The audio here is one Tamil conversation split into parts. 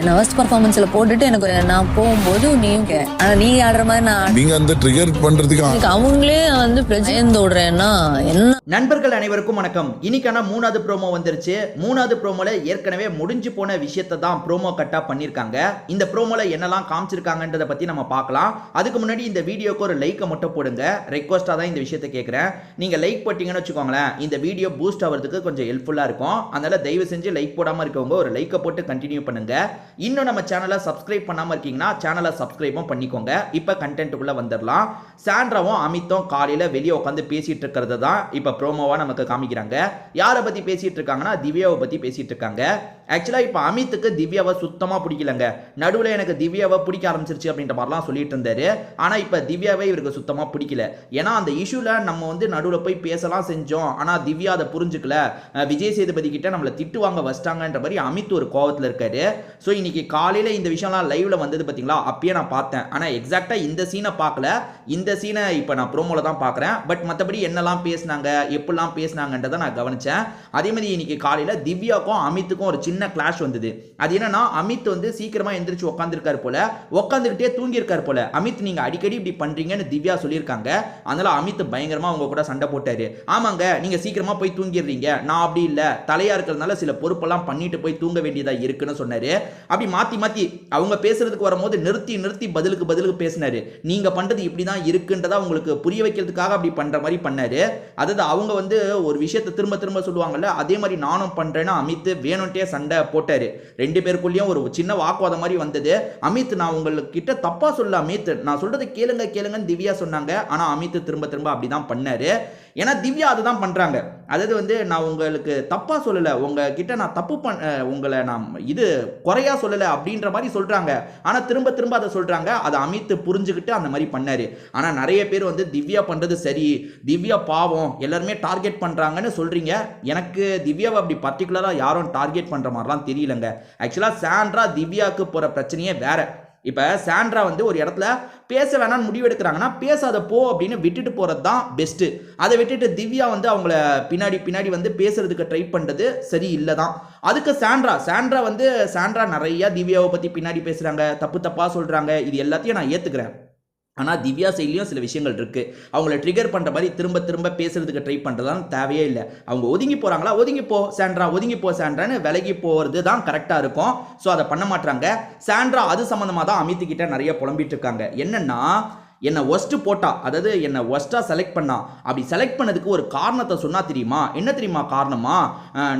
நான் ஃபர்ஸ்ட் பர்ஃபார்மன்ஸ்ல போட்டுட்டு எனக்கு நான் போகும்போது நீ ஆடுற மாதிரி நீங்க அந்த ட்ரிகர் பண்றதுக்கு அவங்களே வந்து பிரச்சனை ஓடுறேன்னா என்ன. நண்பர்கள் அனைவருக்கும் வணக்கம். இன்னைக்கான 3வது ப்ரோமோ வந்துருச்சு. 3வது ப்ரோமோல ஏற்கனவே முடிஞ்சு போன விஷயத்தை தான் ப்ரோமோ கட்டா பண்ணிருக்காங்க. இந்த ப்ரோமோல என்னெல்லாம் காமிச்சிருக்காங்கன்றத பத்தி நம்ம பார்க்கலாம். அதுக்கு முன்னாடி இந்த வீடியோக்கு ஒரு லைக்கை மட்டும் போடுங்க. ரெக்வஸ்டா தான் இந்த விஷயத்தை கேட்கிறேன். நீங்க லைக் போட்டீங்கன்னு வச்சுக்கோங்களேன், இந்த வீடியோ பூஸ்ட் ஆகிறதுக்கு கொஞ்சம் ஹெல்ப்ஃபுல்லா இருக்கும். அதனால தயவு செஞ்சு லைக் போடாம இருக்கவங்க ஒரு லைக்கை போட்டு கண்டினியூ பண்ணுங்க. இன்னும் நம்ம சேனலை சப்ஸ்கிரைப் பண்ணாம இருக்கீங்கன்னா சேனலை சப்ஸ்கிரைபும் பண்ணிக்கோங்க. இப்ப கண்டென்ட்டுக்குள்ள வந்துடலாம். சாண்ட்ராவும் அமித்தும் காலையில வெளியே உட்காந்து பேசிட்டு இருக்கிறது தான் இப்ப ப்ரோமோவா நமக்கு காமிக்கிறாங்க. யாரை பத்தி பேசிட்டு இருக்காங்கன்னா திவ்யாவை பத்தி பேசிட்டு இருக்காங்க. ஆக்சுவலா இப்ப அமித்துக்கு திவ்யாவை சுத்தமா பிடிக்கலங்க. நடுவில் எனக்கு திவ்யாவை பிடிக்க ஆரம்பிச்சிருச்சு அப்படின்ற மாதிரிலாம் சொல்லிட்டு இருந்தாரு. ஆனா இப்ப திவ்யாவை இவருக்கு சுத்தமா பிடிக்கல. ஏன்னா அந்த இஷ்யூல நம்ம வந்து நடுவில் போய் பேசலாம் செஞ்சோம். ஆனா திவ்யா அதை புரிஞ்சுக்கல. விஜய் சேதுபதி கிட்ட நம்மளை திட்டு வாங்க வச்சிட்டாங்கன்ற மாதிரி அமித் ஒரு கோவத்தில் இருக்காரு. ஸோ இன்னைக்கு காலையில இந்த விஷயம்லாம் லைவ்ல வந்தது பார்த்தீங்களா, அப்பயே நான் பார்த்தேன். ஆனால் எக்ஸாக்டா இந்த சீனை பார்க்கல. இந்த சீனை இப்போ நான் ப்ரோமோல தான் பார்க்குறேன். பட் மற்றபடி என்னெல்லாம் பேசினாங்க, எப்படிலாம் பேசினாங்கன்றதை நான் கவனிச்சேன். அதே மாதிரி இன்னைக்கு காலையில திவ்யாவுக்கும் அமித்துக்கும் ஒரு சின்ன கிளாஷ் வந்தது. அது என்னன்னா, அமித் வந்து சீக்கிரமா எந்திரிச்சு உட்காந்துருக்காரு போல, உட்காந்துக்கிட்டே தூங்கி இருக்காரு போல. அமித் நீங்க அடிக்கடி இப்படி பண்றீங்கன்னு திவ்யா சொல்லியிருக்காங்க. அதனால அமித் பயங்கரமா அவங்க கூட சண்டை போட்டாரு. ஆமாங்க, நீங்க சீக்கிரமா போய் தூங்கிடுறீங்க, நான் அப்படி இல்ல, தலையா இருக்கிறதுனால சில பொறுப்பெல்லாம் பண்ணிட்டு போய் தூங்க வேண்டியதா இருக்குன்னு சொன்னாரு. அப்படி மாத்தி மாத்தி அவங்க பேசுறதுக்கு வரும்போது நிறுத்தி நிறுத்தி பதிலுக்கு பேசினாரு. நீங்க பண்றது இப்படிதான் இருக்குன்றதா உங்களுக்கு புரிய வைக்கிறதுக்காக அப்படி பண்ற மாதிரி பண்ணாரு. அதாவது அவங்க வந்து ஒரு விஷயத்தை திரும்ப திரும்ப சொல்லுவாங்கல்ல, அதே மாதிரி நானும் பண்றேன்னா அமித் வேணும்ட்டே சண்டை போட்டாரு. ரெண்டு பேருக்குள்ளேயும் ஒரு சின்ன வாக்குவாதம் மாதிரி வந்தது. அமித் நான் உங்ககிட்ட தப்பா சொல்ல அமித், நான் சொல்றதை கேளுங்கன்னு திவ்யா சொன்னாங்க. ஆனா அமித் திரும்ப திரும்ப அப்படிதான் பண்ணாரு. ஏன்னா திவ்யா அதுதான் பண்றாங்க. அதாவது வந்து நான் உங்களுக்கு தப்பா சொல்லல, உங்ககிட்ட நான் தப்பு உங்களை நான் இது குறையா சொல்லல அப்படின்ற மாதிரி சொல்றாங்க. ஆனா திரும்ப திரும்ப அதை சொல்றாங்க. அதை அமித் புரிஞ்சுக்கிட்டு அந்த மாதிரி பண்ணாரு. ஆனா நிறைய பேர் வந்து திவ்யா பண்றது சரி, திவ்யா பாவம், எல்லாருமே டார்கெட் பண்றாங்கன்னு சொல்றீங்க. எனக்கு திவ்யாவை அப்படி பர்டிகுலரா யாரும் டார்கெட் பண்ற மாதிரிலாம் தெரியலங்க. ஆக்சுவலா சாண்ட்ரா திவ்யாவுக்கு போற பிரச்சனையே வேற. இப்ப சாண்ட்ரா வந்து ஒரு இடத்துல பேச வேணாம்னு முடிவு எடுக்கிறாங்கன்னா பேசாத போ அப்படின்னு விட்டுட்டு போறது தான் பெஸ்ட். அதை விட்டுட்டு திவ்யா வந்து அவங்கள பின்னாடி வந்து பேசுறதுக்கு ட்ரை பண்றது சரி இல்லதான். அதுக்கு சாண்ட்ரா நிறைய திவ்யாவை பத்தி பின்னாடி பேசுறாங்க, தப்பா சொல்றாங்க. இது எல்லாத்தையும் நான் ஏத்துக்கிறேன். ஆனால் திவ்யா சைட்லையும் சில விஷயங்கள் இருக்கு. அவங்கள ட்ரிகர் பண்ணுற மாதிரி திரும்ப திரும்ப பேசுறதுக்கு ட்ரை பண்ணுறதுலாம் தேவையே இல்லை. அவங்க ஒதுங்கி போகிறாங்களா, ஒதுங்கி போ சாண்ட்ரான்னு விலகி போகிறது தான் கரெக்டாக இருக்கும். ஸோ அதை பண்ண மாட்டாங்க. சாண்ட்ரா அது சம்மந்தமாக தான் அமித் கிட்ட நிறைய புலம்பிட்டு இருக்காங்க. என்னன்னா, என்னை ஒஸ்ட் போட்டா, அதாவது என்னை ஒஸ்டா செலக்ட் பண்ணா, அப்படி செலக்ட் பண்ணதுக்கு ஒரு காரணத்தை சொன்னா தெரியுமா? என்ன தெரியுமா காரணமா?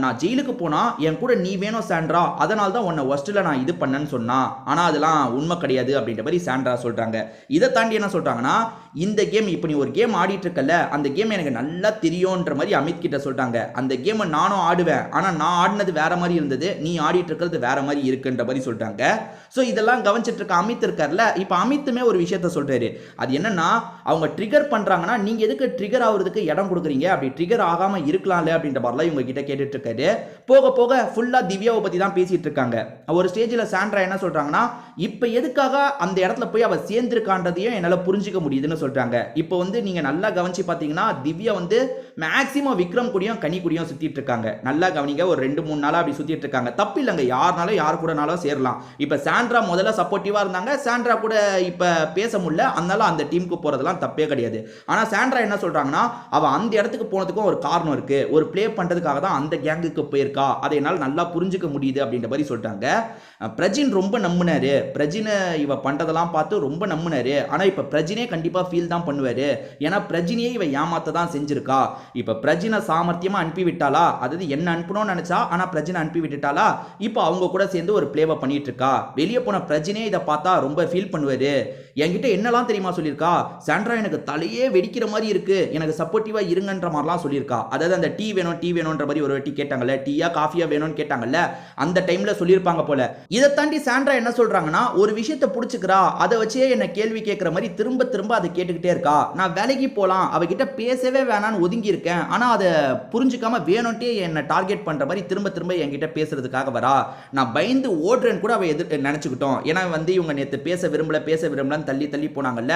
நான் ஜெயிலுக்கு போனா என் கூட நீ வேணும் சாண்ட்ரா, அதனால தான் உன்னை ஒஸ்ட்ல நான் இது பண்ணேன்னு சொன்னா. ஆனா அதெல்லாம் உண்மை கிடையாது அப்படின்ற மாதிரி சாண்ட்ரா சொல்றாங்க. இதை தாண்டி என்ன சொல்றாங்கன்னா, இந்த கேம் இப்போ நீ ஒரு கேம் ஆடிட்டு இருக்கல, அந்த கேம் எனக்கு நல்லா தெரியும்ன்ற மாதிரி அமித் கிட்ட சொல்றாங்க. அந்த கேமை நானும் ஆடுவேன், ஆனா நான் ஆடினது வேற மாதிரி இருந்தது, நீ ஆடிட்டு இருக்கிறது வேற மாதிரி இருக்குன்ற மாதிரி சொல்றாங்க. ஸோ இதெல்லாம் கவனிச்சிட்டு இருக்க அமித் இருக்கார்ல, இப்போ அமித்துமே ஒரு விஷயத்த சொல்றாரு. அது என்னன்னா, அவங்க ட்ரிகர் பண்றாங்கன்னா நீங்க எதுக்கு ட்ரிகர் ஆகுறதுக்கு இடம் கொடுக்குறீங்க, அப்படி ட்ரிகர் ஆகாம இருக்கலாம்ல அப்படின்ற மாதிரிலாம் இவங்க கிட்ட கேட்டுட்டு இருக்காரு. போக போக ஃபுல்லா திவ்யாவை பத்தி தான் பேசிட்டு இருக்காங்க. ஒரு ஸ்டேஜ்ல சாண்ட்ரா என்ன சொல்றாங்கன்னா, இப்போ எதுக்காக அந்த இடத்துல போய் அவ சேர்ந்திருக்கான்றதையும் என்னால புரிஞ்சிக்க முடியுதுன்னு சொல்றாங்க. இப்போ வந்து நீங்க நல்லா கவனிச்சு பாத்தீங்கன்னா, திவ்யா வந்து மேக்சிமம் விக்ரம் கூடயும் கனி கூடயும் சுத்திட்டு இருக்காங்க. நல்லா கவனிங்க, ஒரு 2-3 நாளா அப்படி சுத்திட்டு இருக்காங்க. தப்பு இல்லைங்க, யாருனாலும் யாரு கூடனாலும் சேரலாம். இப்ப சாண்ட்ரா முதல்ல சப்போர்ட்டிவா இருந்தாங்க, சாண்ட்ரா கூட இப்ப பேச முடியல, அதனால அந்த டீமுக்கு போறதெல்லாம் தப்பே கிடையாது. ஆனா சாண்ட்ரா என்ன சொல்றாங்கன்னா, அவ அந்த இடத்துக்கு போனதுக்கும் ஒரு காரணம் இருக்கு, ஒரு ப்ளே பண்றதுக்காக தான் அந்த கேங்குக்கு போயிருக்கா, அதை என்னால் நல்லா புரிஞ்சுக்க முடியுது அப்படின்ற மாதிரி சொல்றாங்க. பிரஜின் ரொம்ப நம்பினாரு, பிரஜினை இவ பண்றதெல்லாம் பார்த்து ரொம்ப நம்பினாரு. ஆனா இப்ப பிரஜினே கண்டிப்பா ஃபீல் தான் பண்ணுவாரு. ஏன்னா பிரஜினியே இவ ஏமாத்த தான் செஞ்சிருக்கா. இப்ப பிரஜினை சாமர்த்தியமா அனுப்பி விட்டாளா, அதாவது என்ன அனுப்பணும்னு நினைச்சா ஆனா பிரஜினை அனுப்பி விட்டுட்டாளா, இப்போ அவங்க கூட சேர்ந்து ஒரு பிளேவை பண்ணிட்டு இருக்கா. வெளியே போன பிரஜினே இதை பார்த்தா ரொம்ப ஃபீல் பண்ணுவாரு. என்கிட்ட என்னெல்லாம் தெரியுமா சொல்லியிருக்கா, சாண்ட்ரா எனக்கு தலையே வெடிக்கிற மாதிரி இருக்கு, எனக்கு சப்போர்ட்டிவா இருங்கன்ற மாதிரிலாம் சொல்லியிருக்கா. அதாவது அந்த டீ வேணும்ன்ற மாதிரி ஒரு வாட்டி கேட்டாங்கல்ல, டீயா காஃபியா வேணும்னு கேட்டாங்கல்ல, அந்த டைம்ல சொல்லியிருப்பாங்க போல. இதை தாண்டி சாண்ட்ரா என்ன சொல்றாங்கன்னா, ஒரு விஷயத்தை பிடிச்சிக்கிறா, அதை வச்சே என்ன கேள்வி கேட்கிற மாதிரி திரும்ப திரும்ப அதை கேட்டுக்கிட்டே இருக்கா. நான் வேலைக்கு போலாம், அவகிட்ட பேசவே வேணான்னு ஒதுங்கி இருக்கேன். ஆனா அதை புரிஞ்சுக்காம வேணும்ட்டே என்ன டார்கெட் பண்ற மாதிரி திரும்ப திரும்ப என்கிட்ட பேசுறதுக்காக வரா. நான் பயந்து ஓடுறேன்னு கூட அவ நினைச்சுக்கிட்டோம். ஏன்னா இவங்க நேத்து பேச விரும்பலன்னு தள்ளி தள்ளி போனாங்கல்ல.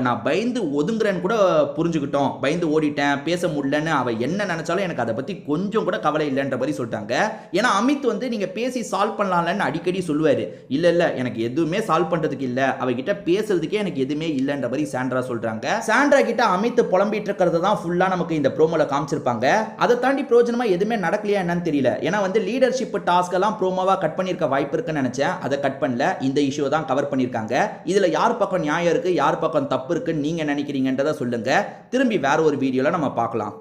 நான் பயந்து ஒதுங்குறேன்னு கூட புரிஞ்சுக்கிட்டோம். பயந்து ஓடிட்டேன், பேச முடியலன்னு அவ என்ன நினைச்சாலும் எனக்கு அதை பத்தி கொஞ்சம் கூட கவலை இல்லைன்ற மாதிரி சொல்லிட்டாங்க. ஏன்னா அமித் நீங்க பேசி சால்வ் பண்ணலாம்னு அடிக்கடி சொல்லுவாரு. இல்ல எனக்கு எதுவுமே சால்வ் பண்றதுக்கு இல்ல, அவகிட்ட பேசுறதுக்கே எனக்கு எதுவுமே இல்லைன்ற மாதிரி சாண்ட்ரா சொல்றாங்க. சாண்ட்ரா கிட்ட அமித் புலம்பிட்டு இருக்கிறது தான் ஃபுல்லா நமக்கு இந்த ப்ரோமோல காமிச்சிருப்பாங்க. அதை தாண்டி பிரயோஜனமா எதுவுமே நடக்கலையா என்னன்னு தெரியல. ஏன்னா லீடர்ஷிப் டாஸ்க் எல்லாம் ப்ரோமோவா கட் பண்ணிருக்க வாய்ப்பு இருக்குன்னு நினைச்சேன். அதை கட் பண்ணல, இந்த இஷ்யூ தான் கவர் பண்ணிருக்காங்க. இதுல யார் பக்கம் நியாயம் இருக்கு, யார் பக்கம் தப்பு இருக்குன்னு நீங்க நினைக்கிறீங்கன்றத சொல்லுங்க. திரும்பி வேற ஒரு வீடியோல நம்ம பார்க்கலாம்.